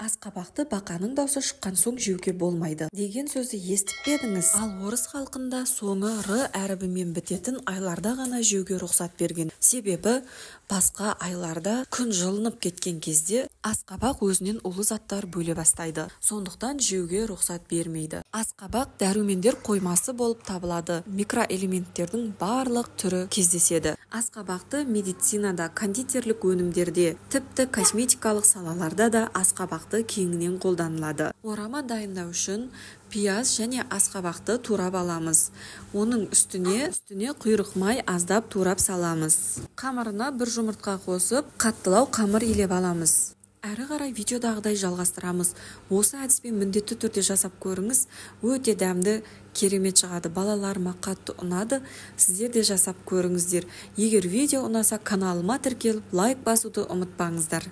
Асқабақты бақаның даусы шыққан соң жеуге болмайды деген сөзді естіп пе едіңіз? Ал орыс халқында соңы р әрібімен бітетін айларда ғана жеуге рұқсат берген. Себебі басқа айларда күн жылынып кеткен кезде асқабақ өзінен улы заттар бөле бастайды. Сондықтан жеуге рұқсат бермейді. Асқабақ дәрумендер қоймасы болып табылады. Микроэлементтердің барлық түрі кездеседі. Асқабақты медицинада, кондитерлік өнімдерде, тіпті косметикалық салаларда да асқабақты кеңінен қолданылады. Орама дайындау үшін пияз және асқабақты турап аламыз. Оның үстіне құйрық май аздап турап саламыз. Қамырына бір жұмыртқа қосып, қаттылау қамыр илеп аламыз. Әрі қарай видеодағыдай жалғастырамыз. Осы әдіспен міндетті түрде жасап көріңіз. Өте дәмді, керемет шығады. Балаларыма қатты ұнады. Сіздер де жасап көріңіздер. Егер видео ұнаса, каналыма тіркеліп, лайк басуды ұмытпаңыздар.